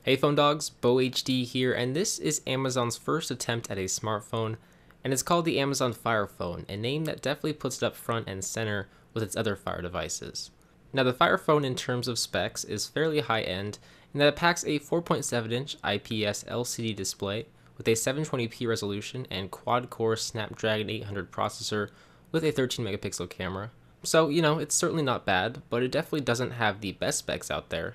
Hey phone dogs, Bo HD here, and this is Amazon's first attempt at a smartphone, and it's called the Amazon Fire Phone, a name that definitely puts it up front and center with its other Fire devices. Now the Fire Phone in terms of specs is fairly high-end in that it packs a 4.7-inch IPS LCD display with a 720p resolution and quad-core Snapdragon 800 processor with a 13 megapixel camera. So, it's certainly not bad, but it definitely doesn't have the best specs out there.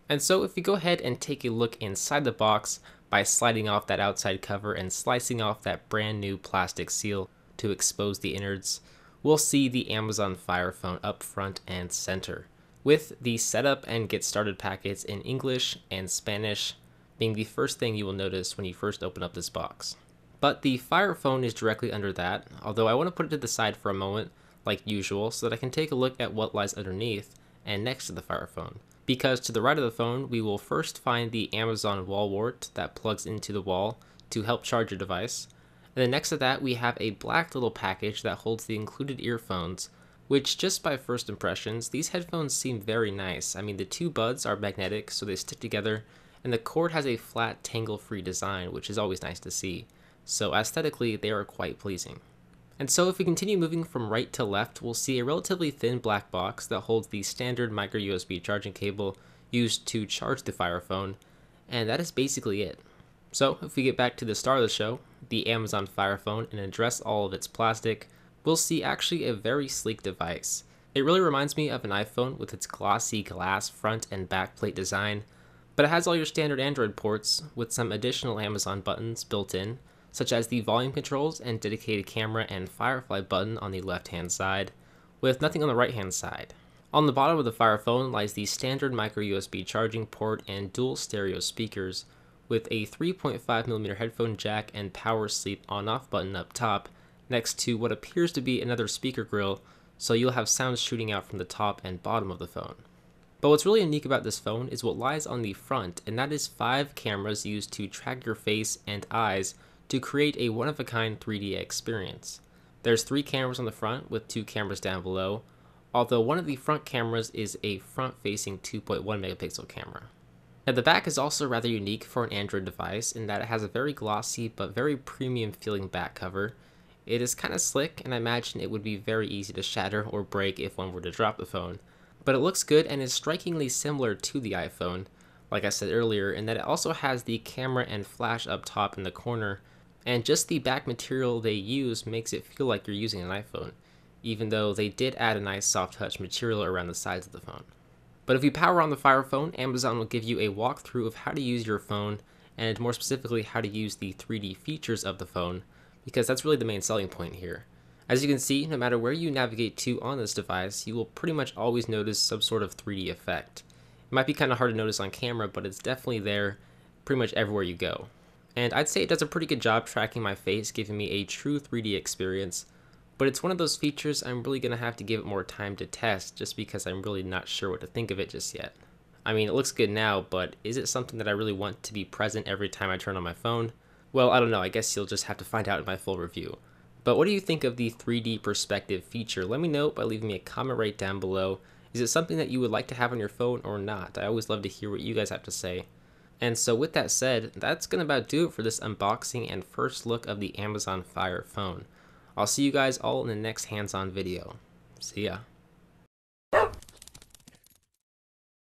And so if we go ahead and take a look inside the box by sliding off that outside cover and slicing off that brand new plastic seal to expose the innards, we'll see the Amazon Fire Phone up front and center, with the setup and get started packets in English and Spanish being the first thing you will notice when you first open up this box. But the Fire Phone is directly under that, although I want to put it to the side for a moment, like usual, so that I can take a look at what lies underneath and next to the Fire Phone. Because to the right of the phone, we will first find the Amazon wall wart that plugs into the wall to help charge your device. And then next to that, we have a black little package that holds the included earphones, which just by first impressions, these headphones seem very nice. I mean, the two buds are magnetic, so they stick together, and the cord has a flat, tangle-free design, which is always nice to see. So aesthetically, they are quite pleasing. And so if we continue moving from right to left, we'll see a relatively thin black box that holds the standard micro USB charging cable used to charge the Fire Phone, and that is basically it. So if we get back to the start of the show, the Amazon Fire Phone, and address all of its plastic, we'll see actually a very sleek device. It really reminds me of an iPhone with its glossy glass front and back plate design, but it has all your standard Android ports with some additional Amazon buttons built in, such as the volume controls and dedicated camera and Firefly button on the left-hand side, with nothing on the right-hand side. On the bottom of the Fire Phone lies the standard micro USB charging port and dual stereo speakers, with a 3.5mm headphone jack and power sleep on-off button up top, next to what appears to be another speaker grill, so you'll have sounds shooting out from the top and bottom of the phone. But what's really unique about this phone is what lies on the front, and that is 5 cameras used to track your face and eyes to create a one-of-a-kind 3D experience. There's 3 cameras on the front with 2 cameras down below, although one of the front cameras is a front-facing 2.1 megapixel camera. Now the back is also rather unique for an Android device in that it has a very glossy but very premium feeling back cover. It is kind of slick, and I imagine it would be very easy to shatter or break if one were to drop the phone. But it looks good and is strikingly similar to the iPhone, like I said earlier, in that it also has the camera and flash up top in the corner, and just the back material they use makes it feel like you're using an iPhone, even though they did add a nice soft touch material around the sides of the phone. But if you power on the Fire Phone, Amazon will give you a walkthrough of how to use your phone, and more specifically how to use the 3D features of the phone, because that's really the main selling point here. As you can see, no matter where you navigate to on this device, you will pretty much always notice some sort of 3D effect. It might be kind of hard to notice on camera, but it's definitely there pretty much everywhere you go. And I'd say it does a pretty good job tracking my face, giving me a true 3D experience, but it's one of those features I'm really going to have to give it more time to test just because I'm really not sure what to think of it just yet. I mean, it looks good now, but is it something that I really want to be present every time I turn on my phone? Well, I don't know, I guess you'll just have to find out in my full review. But what do you think of the 3D perspective feature? Let me know by leaving me a comment right down below. Is it something that you would like to have on your phone or not? I always love to hear what you guys have to say. And so with that said, that's going to about do it for this unboxing and first look of the Amazon Fire Phone. I'll see you guys all in the next hands-on video. See ya.